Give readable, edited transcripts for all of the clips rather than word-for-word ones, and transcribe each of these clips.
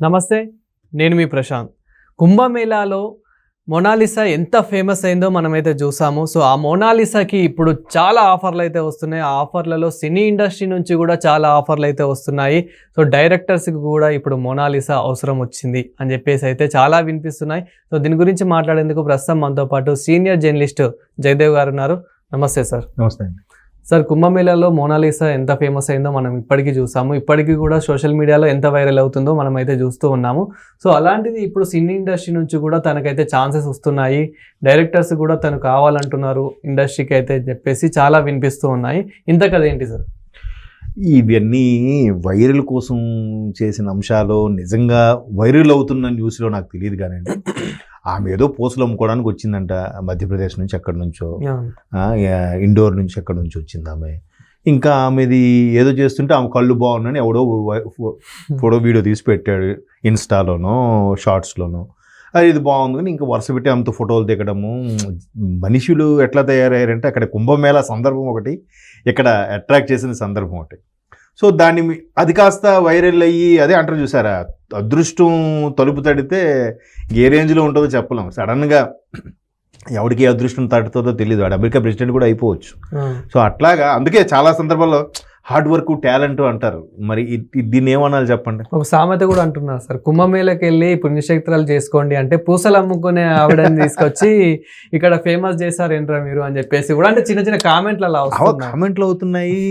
నమస్తే, నేను మీ ప్రశాంత్. కుంభమేళాలో మొనాలిసా ఎంత ఫేమస్ అయిందో మనమైతే చూసాము. సో ఆ మొనాలిసాకి ఇప్పుడు చాలా ఆఫర్లు అయితే వస్తున్నాయి. ఆ ఆఫర్లలో సినీ ఇండస్ట్రీ నుంచి కూడా చాలా ఆఫర్లు అయితే వస్తున్నాయి. సో డైరెక్టర్స్కి కూడా ఇప్పుడు మొనాలిసా అవసరం వచ్చింది అని చెప్పేసి అయితే చాలా వినిపిస్తున్నాయి. సో దీని గురించి మాట్లాడేందుకు ప్రస్తుతం మనతో పాటు సీనియర్ జర్నలిస్ట్ జయదేవ్ గారు ఉన్నారు. నమస్తే సార్. నమస్తే అండి. సార్, కుంభమేళాలో మొనాలిసా ఎంత ఫేమస్ అయిందో మనం ఇప్పటికీ చూసాము. ఇప్పటికీ కూడా సోషల్ మీడియాలో ఎంత వైరల్ అవుతుందో మనం అయితే చూస్తూ ఉన్నాము. సో అలాంటిది ఇప్పుడు సినీ ఇండస్ట్రీ నుంచి కూడా తనకైతే ఛాన్సెస్ వస్తున్నాయి. డైరెక్టర్స్ కూడా తను కావాలంటున్నారు ఇండస్ట్రీకి అయితే చెప్పేసి చాలా వినిపిస్తూ ఉన్నాయి. ఇంత కదా ఏంటి సార్? ఇవన్నీ వైరల్ కోసం చేసిన అంశాలు నిజంగా వైరల్ అవుతున్న న్యూస్లో నాకు తెలియదు కానండి. ఆమె ఏదో పోస్టులు అమ్ముకోవడానికి వచ్చిందంట మధ్యప్రదేశ్ నుంచి ఎక్కడి నుంచో, ఇండోర్ నుంచి ఎక్కడి నుంచి వచ్చింది ఆమె. ఇంకా ఆమెది ఏదో చేస్తుంటే ఆమె కళ్ళు బాగున్నాయని ఎవడో ఫోటో వీడియో తీసి పెట్టాడు ఇన్స్టాలోనో షార్ట్స్లోనో. అది ఇది బాగుంది కానీ ఇంకా వరుస పెట్టి ఆమెతో ఫోటోలు దిగడము. మనుషులు ఎట్లా తయారయ్యారంటే అక్కడ కుంభమేళా సందర్భం ఒకటి, ఇక్కడ అట్రాక్ట్ చేసిన సందర్భం ఒకటి. సో దాన్ని అది కాస్త వైరల్ అయ్యి అదే అంటారు చూసారా, అదృష్టం తలుపు తడితే ఏ రేంజ్లో ఉంటుందో చెప్పలేం. సడన్గా ఎవరికి అదృష్టం తడుతుందో తెలియదు. వాడు అమెరికా ప్రెసిడెంట్ కూడా అయిపోవచ్చు. సో అట్లాగా అందుకే చాలా సందర్భాల్లో హార్డ్ వర్క్ టాలెంట్ అంటారు. మరి దీన్ని ఏమనాలి చెప్పండి? ఒక సామెత కూడా అంటున్నారు సార్, కుంభమేళకి వెళ్ళి పుణ్యక్షేత్రాలు చేసుకోండి అంటే పూసలు అమ్ముకునే ఆవిడని తీసుకొచ్చి ఇక్కడ ఫేమస్ చేశారు ఏంట్రా మీరు అని చెప్పేసి కూడా అంటే చిన్న చిన్న కామెంట్లు అలా కామెంట్లు అవుతున్నాయి.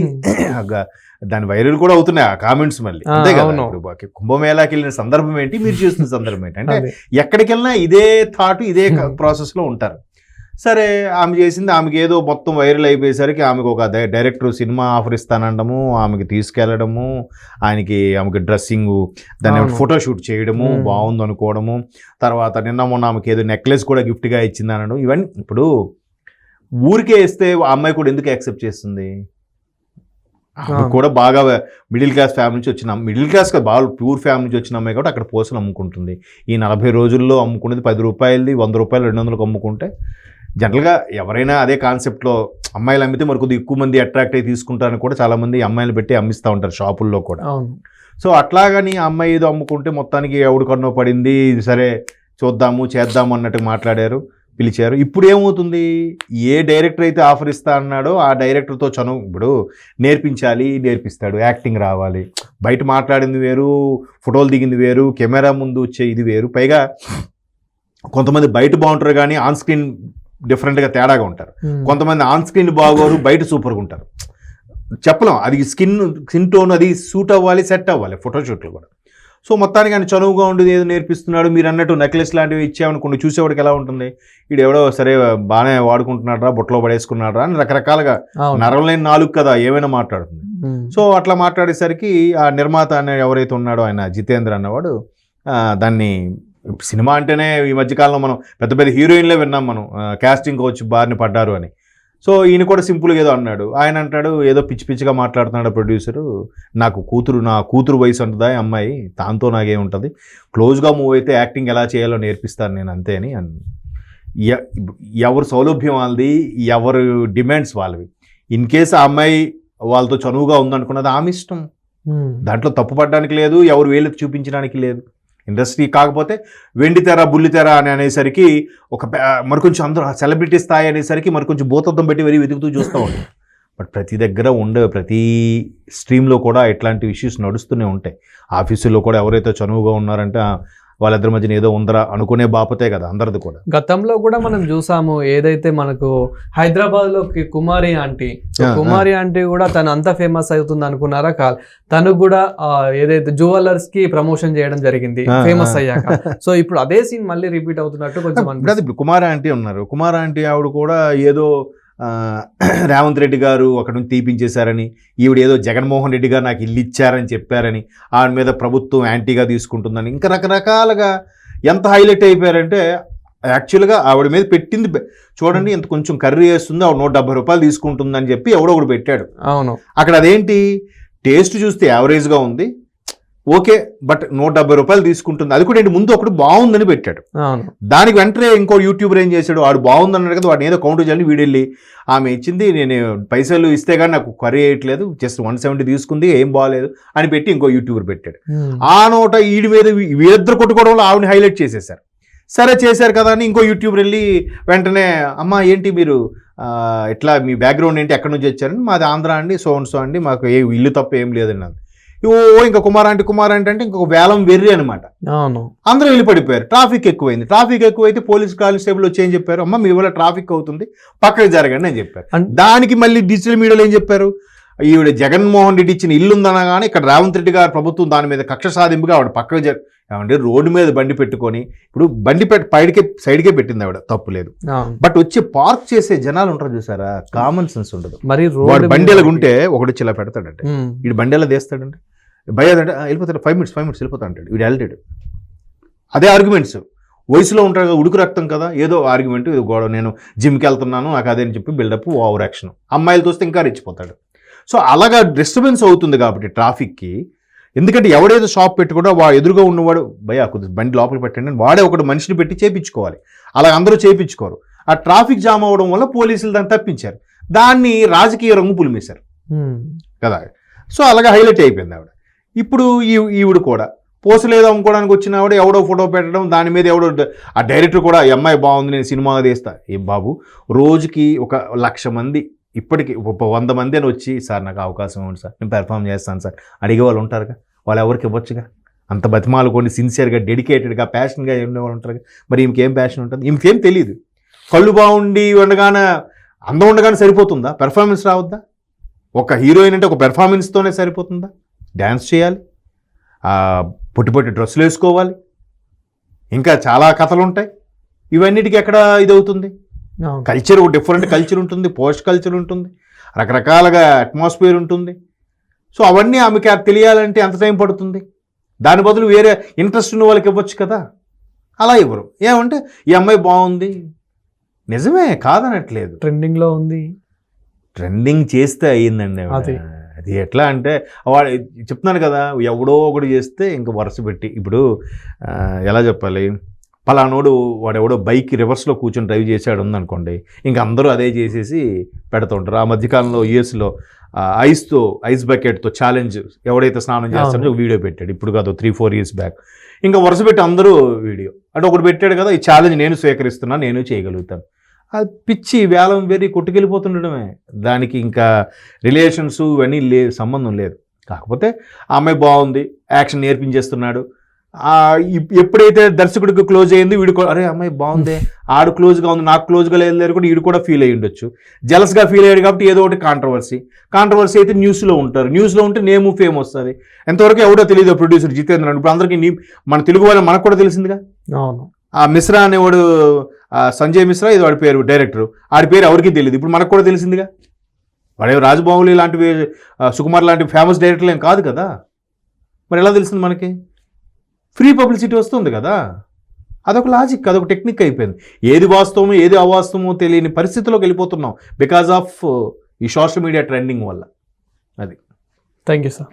దాని వైరల్ కూడా అవుతున్నాయి ఆ కామెంట్స్ మళ్ళీ. అంతే కదా, కుంభమేళాకి వెళ్ళిన సందర్భం ఏంటి, మీరు చేస్తున్న సందర్భం ఏంటి అంటే ఎక్కడికి వెళ్ళినా ఇదే థాట్ ఇదే ప్రాసెస్లో ఉంటారు. సరే, ఆమె చేసింది ఆమెకి ఏదో మొత్తం వైరల్ అయిపోయేసరికి ఆమెకు ఒక డైరెక్టర్ సినిమా ఆఫర్ ఇస్తానండము, ఆమెకి తీసుకెళ్లడము, ఆమెకి డ్రెస్సింగ్, దాన్ని ఫోటోషూట్ చేయడము, బాగుంది అనుకోవడము, తర్వాత నిన్న మొన్న ఆమెకి ఏదో నెక్లెస్ కూడా గిఫ్ట్గా ఇచ్చింది అనడం. ఇవన్నీ ఇప్పుడు ఊరికే ఇస్తే ఆ అమ్మాయి కూడా ఎందుకు యాక్సెప్ట్ చేస్తుంది? ఆమె కూడా బాగా మిడిల్ క్లాస్ ఫ్యామిలీ నుంచి వచ్చిన, మిడిల్ క్లాస్ బాగా ప్యూర్ ఫ్యామిలీ నుంచి వచ్చిన అమ్మాయి కాబట్టి అక్కడ పోసలు అమ్ముకుంటుంది. ఈ 40 రోజుల్లో అమ్ముకునేది 10 రూపాయలది, 100 రూపాయలు 200కి అమ్ముకుంటే జనరల్గా ఎవరైనా అదే కాన్సెప్ట్లో అమ్మాయిలు అమ్మితే మరి కొద్దిగా ఎక్కువ మంది అట్రాక్ట్ అయ్యి తీసుకుంటారని కూడా చాలామంది అమ్మాయిలు పెట్టి అమ్మిస్తూ ఉంటారు షాపుల్లో కూడా. సో అట్లాగని అమ్మాయి ఏదో అమ్ముకుంటే మొత్తానికి ఎవడు కన్నో పడింది, సరే చూద్దాము చేద్దాము అన్నట్టు మాట్లాడారు, పిలిచారు. ఇప్పుడు ఏమవుతుంది, ఏ డైరెక్టర్ అయితే ఆఫర్ ఇస్తా అన్నాడో ఆ డైరెక్టర్తో ఇప్పుడు నేర్పించాలి, నేర్పిస్తాడు. యాక్టింగ్ రావాలి, బయట మాట్లాడింది వేరు, ఫోటోలు దిగింది వేరు, కెమెరా ముందు వచ్చే ఇది వేరు. పైగా కొంతమంది బయట బాగుంటారు కానీ ఆన్ స్క్రీన్ డిఫరెంట్గా తేడాగా ఉంటారు. కొంతమంది ఆన్ స్క్రీన్ బాగోరు, బయట సూపర్గా ఉంటారు. చెప్పలేం, అది స్కిన్ టోన్ అది సూట్ అవ్వాలి, సెట్ అవ్వాలి ఫోటోషూట్లు కూడా. సో మొత్తానికి ఆయన చనువుగా ఉండేది ఏదో నేర్పిస్తున్నాడు. మీరు అన్నట్టు నెక్లెస్ లాంటివి ఇచ్చామనుకోండి, చూసేవాడికి ఎలా ఉంటుంది, వీడు ఎవడో సరే బాగానే వాడుకుంటున్నాడు రా, బొట్టలో పడేసుకున్నాడు రా అని రకరకాలుగా నరవలేని నాలుగు కదా ఏమైనా మాట్లాడుతుంది. సో అట్లా మాట్లాడేసరికి ఆ నిర్మాత అనే ఎవరైతే ఉన్నాడో ఆయన జితేంద్ర అన్నవాడు దాన్ని, సినిమా అంటేనే ఈ మధ్యకాలంలో మనం పెద్ద పెద్ద హీరోయిన్లే విన్నాం మనం కాస్టింగ్ కోచ్ బారిన పడ్డారు అని. సో ఈయన కూడా సింపుల్గా ఏదో అన్నాడు. ఆయన అంటాడు ఏదో పిచ్చి పిచ్చిగా మాట్లాడుతున్నాడు ప్రొడ్యూసరు, నా కూతురు వయసు ఉంటుందా అమ్మాయి, దాంతో నాకేముంటుంది, క్లోజ్గా మూవ్ అయితే యాక్టింగ్ ఎలా చేయాలో నేర్పిస్తాను నేను అంతే అని. ఎవరు సౌలభ్యం వాళ్ళది, ఎవరు డిమాండ్స్ వాళ్ళవి. ఇన్ కేసు ఆ అమ్మాయి వాళ్ళతో చనువుగా ఉందనుకున్నది ఆమె ఇష్టం, దాంట్లో తప్పు పడడానికి లేదు, ఎవరు వేలెత్తి చూపించడానికి లేదు. ఇండస్ట్రీ కాకపోతే వెండితెర బుల్లితెర అని అనేసరికి మరికొంచెం అందరూ సెలబ్రిటీ స్థాయి అనేసరికి మరికొంచెం భూతత్వం పెట్టి వెతుకుతూ చూస్తూ ఉంటాం. బట్ ప్రతి దగ్గర ప్రతి స్ట్రీమ్లో కూడా ఇట్లాంటి ఇష్యూస్ నడుస్తూనే ఉంటాయి. ఆఫీసుల్లో కూడా ఎవరైతే చనువుగా ఉన్నారంటే వాళ్ళిద్దరి మధ్యన ఏదో ఉందరా అనుకునే బాపతే కదా అందరిది కూడా. గతంలో కూడా మనం చూసాము, ఏదైతే మనకు హైదరాబాద్లో కుమారి ఆంటీ కూడా తను అంత ఫేమస్ అవుతుంది అనుకున్నారా కాదు, తను కూడా ఏదైతే జ్యువెలర్స్కి ప్రమోషన్ చేయడం జరిగింది ఫేమస్ అయ్యాక. సో ఇప్పుడు అదే సీన్ మళ్ళీ రిపీట్ అవుతున్నట్టు కొంచెం. ఇప్పుడు కుమారి ఆంటీ ఉన్నారు, కుమారి ఆంటీ ఆవిడ కూడా ఏదో రేవంత్ రెడ్డి గారు అక్కడ నుంచి తీపించేశారని, ఈవిడ ఏదో జగన్మోహన్ రెడ్డి గారు నాకు ఇల్లు ఇచ్చారని చెప్పారని, ఆవిడ మీద ప్రభుత్వం యాంటీగా తీసుకుంటుందని, ఇంకా రకరకాలుగా ఎంత హైలైట్ అయిపోయారంటే యాక్చువల్గా ఆవిడ మీద పెట్టింది చూడండి, ఎంత కొంచెం కర్రీ వేస్తుంది, ఆవిడ 170 రూపాయలు తీసుకుంటుందని చెప్పి ఎవడో ఒకడు పెట్టాడు. అవును, అక్కడ అదేంటి టేస్ట్ చూస్తే యావరేజ్గా ఉంది, ఓకే, బట్ 170 రూపాయలు తీసుకుంటుంది. అది కూడా ఏంటి, ముందు ఒకటి బాగుందని పెట్టాడు, అవును. దానికి వెంటనే ఇంకో యూట్యూబర్ ఏం చేశాడు, వాడు బాగుంది అన్నాడు కదా, వాడిని ఏదో కౌంటర్ చేయాలని వీడెళ్ళి ఆమె ఇచ్చింది, నేను పైసలు ఇస్తే కానీ నాకు కర్రీ వేయట్లేదు, జస్ట్ 170 తీసుకుంది, ఏం బాగాలేదు అని పెట్టి ఇంకో యూట్యూబర్ పెట్టాడు. ఆ నోట ఈడి మీద వీళ్ళిద్దరు కొట్టుకోవడంలో ఆవిడని హైలైట్ చేసేసారు. సరే చేశారు కదా అని ఇంకో యూట్యూబర్ వెళ్ళి వెంటనే, అమ్మ ఏంటి మీరు ఇట్లా మీ బ్యాక్గ్రౌండ్ ఏంటి, ఎక్కడి నుంచి వచ్చారని, మాది ఆంధ్ర అండి, సో అండి, మాకు ఇల్లు తప్ప ఏం లేదండి. ఇంకా కుమార్ అంటే ఇంకొక వేలం వెర్రి అనమాట. అందరూ వెళ్ళి పడిపోయారు. ట్రాఫిక్ ఎక్కువైంది. ట్రాఫిక్ ఎక్కువైతే పోలీస్ కానిస్టేబుల్ వచ్చి ఏం చెప్పారు, అమ్మ మీ వల్ల ట్రాఫిక్ అవుతుంది, పక్కకి జరగండి అని చెప్పారు. దానికి మళ్ళీ డిజిటల్ మీడియాలో ఏం చెప్పారు, ఈవిడ జగన్మోహన్ రెడ్డి ఇచ్చిన ఇల్లు ఉందనగానే ఇక్కడ రేవంత్ రెడ్డి గారు ప్రభుత్వం దాని మీద కక్ష సాధింపుగా ఆవిడ పక్కకి ఏమంటే రోడ్డు మీద బండి పెట్టుకొని, ఇప్పుడు బండి సైడ్కే పెట్టింది ఆవిడ, తప్పు లేదు. బట్ వచ్చి పార్క్ చేసే జనాలు ఉంటారు చూసారా, కామన్ సెన్స్ ఉండదు. మరి వాడు బండి ఎలాగుంటే ఒకటి వచ్చి ఇలా పెడతాడంటే, వీడు బండి ఎలా తీస్తాడంటే, భయ అంటే వెళ్ళిపోతాడు, 5 minutes వెళ్ళిపోతా అంటాడు, వీడు వెళ్తాడు. అదే ఆర్గ్యుమెంట్స్ వయసులో ఉంటారు కదా, ఉడుకు రక్తం కదా, ఏదో ఆర్గ్యుమెంట్, ఏదో గొడవ, నేను జిమ్కి వెళ్తున్నాను నాకు అదే అని చెప్పి బిల్డప్, ఓవర్ యాక్షన్, అమ్మాయిలు చూస్తే ఇంకా రెచ్చిపోతాడు. సో అలాగా డిస్టర్బెన్స్ అవుతుంది కాబట్టి ట్రాఫిక్కి. ఎందుకంటే ఎవడేదో షాప్ పెట్టుకుంటో వాడు ఎదురుగా ఉన్నవాడు, భయ కొద్దిగా బండి లోపల పెట్టండి, వాడే ఒకటి మనిషిని పెట్టి చేయించుకోవాలి. అలా అందరూ చేయించుకోరు. ఆ ట్రాఫిక్ జామ్ అవ్వడం వల్ల పోలీసులు దాన్ని తప్పించారు, దాన్ని రాజకీయ రంగు పులిమేశారు కదా. సో అలాగా హైలైట్ అయిపోయింది ఆవిడ. ఇప్పుడు ఈవిడ కూడా పోసలేదు అమ్ముకోవడానికి వచ్చిన ఆవిడ ఎవడో ఫోటో పెట్టడం, దాని మీద ఎవడో ఆ డైరెక్టర్ కూడా, ఈ అమ్మాయి బాగుంది నేను సినిమా తీస్తా. ఏం బాబు, రోజుకి 1,00,000 మంది, ఇప్పటికి 100 మంది అని వచ్చి, సార్ నాకు అవకాశం ఇవ్వండి సార్, నేను పెర్ఫామ్ చేస్తాను సార్ అడిగే వాళ్ళు ఉంటారుగా, వాళ్ళు ఎవరికి ఇవ్వచ్చుగా, అంత బతిమాలు కొన్ని సిన్సియర్గా డెడికేటెడ్గా ప్యాషన్గా ఉండేవాళ్ళు ఉంటారుగా. మరి ఇంకేం ప్యాషన్ ఉంటుంది, ఇంకేం తెలియదు. కళ్ళు బాగుండి ఉండగానే, అందం ఉండగానే సరిపోతుందా, పెర్ఫార్మెన్స్ రావద్దా? ఒక హీరోయిన్ అంటే ఒక పెర్ఫార్మెన్స్తోనే సరిపోతుందా? డ్యాన్స్ చేయాలి, పొట్టి పొట్టి డ్రెస్సులు వేసుకోవాలి, ఇంకా చాలా కథలు ఉంటాయి. ఇవన్నిటికీ ఎక్కడ ఇదవుతుంది? కల్చర్, డిఫరెంట్ కల్చర్ ఉంటుంది, పోస్ట్ కల్చర్ ఉంటుంది, రకరకాలుగా అట్మాస్ఫియర్ ఉంటుంది. సో అవన్నీ ఆమెకి తెలియాలంటే ఎంత టైం పడుతుంది? దాని బదులు వేరే ఇంట్రెస్ట్ ఉన్న వాళ్ళకి ఇవ్వచ్చు కదా, అలా ఇవ్వరు. ఏమంటే ఈ అమ్మాయి బాగుంది, నిజమే కాదనట్లేదు, ట్రెండింగ్లో ఉంది, ట్రెండింగ్ చేస్తే అయ్యిందండి. అది ఎట్లా అంటే వాడు చెప్తున్నాను కదా, ఎవడో ఒకటి చేస్తే ఇంకా వరుస పెట్టి, ఇప్పుడు ఎలా చెప్పాలి, పలానోడు వాడెవడో బైక్ రివర్స్లో కూర్చొని డ్రైవ్ చేసాడు ఉందనుకోండి, ఇంకా అందరూ అదే చేసేసి పెడుతుంటారు. ఆ మధ్యకాలంలో యూఎస్లో ఐస్ బకెట్తో ఛాలెంజ్ ఎవడైతే స్నానం చేస్తాడో ఒక వీడియో పెట్టాడు, ఇప్పుడు కాదు 3-4 years బ్యాక్. ఇంకా వరుస పెట్టి అందరూ వీడియో అంటే ఒకటి పెట్టాడు కదా, ఈ ఛాలెంజ్ నేను స్వీకరిస్తున్నాను, నేను చేయగలుగుతాను. అది పిచ్చి వేలం వేరి కొట్టుకెళ్ళిపోతుండడమే, దానికి ఇంకా రిలేషన్స్ ఇవన్నీ సంబంధం లేదు. కాకపోతే ఆ అమ్మాయి బాగుంది, యాక్షన్ నేర్పించేస్తున్నాడు. ఎప్పుడైతే దర్శకుడికి క్లోజ్ అయ్యింది, వీడు అరే అమ్మాయి బాగుంది, ఆడు క్లోజ్గా ఉంది, నాకు క్లోజ్గా లేదు కూడా వీడు కూడా ఫీల్ అయ్యి ఉండొచ్చు, జలస్గా ఫీల్ అయ్యాడు కాబట్టి ఏదో ఒకటి కాంట్రవర్సీ అయితే న్యూస్లో ఉంటారు, న్యూస్లో ఉంటే నేము ఫేమ్ వస్తుంది. ఎంతవరకు ఎవడో తెలియదు ప్రొడ్యూసర్ జితేంద్ర, ఇప్పుడు అందరికీ మన తెలుగు వాళ్ళని మనకు కూడా తెలిసిందిగా. ఆ మిశ్రా అనేవాడు, సంజయ్ మిశ్రా ఇది వాడి పేరు, డైరెక్టర్, ఆడి పేరు ఎవరికి తెలియదు, ఇప్పుడు మనకు కూడా తెలిసిందిగా. వాడే రాజబాహులి లాంటివి, సుకుమార్ లాంటి ఫేమస్ డైరెక్టర్లు ఏం కాదు కదా, మరి ఎలా తెలిసింది మనకి? ఫ్రీ పబ్లిసిటీ వస్తుంది కదా, అదొక లాజిక్, అదొక టెక్నిక్ అయిపోయింది. ఏది వాస్తవమో ఏది అవాస్తవమో తెలియని పరిస్థితిలోకి వెళ్ళిపోతున్నాం బికాజ్ ఆఫ్ ఈ సోషల్ మీడియా ట్రెండింగ్ వల్ల. అది. Thank you sir.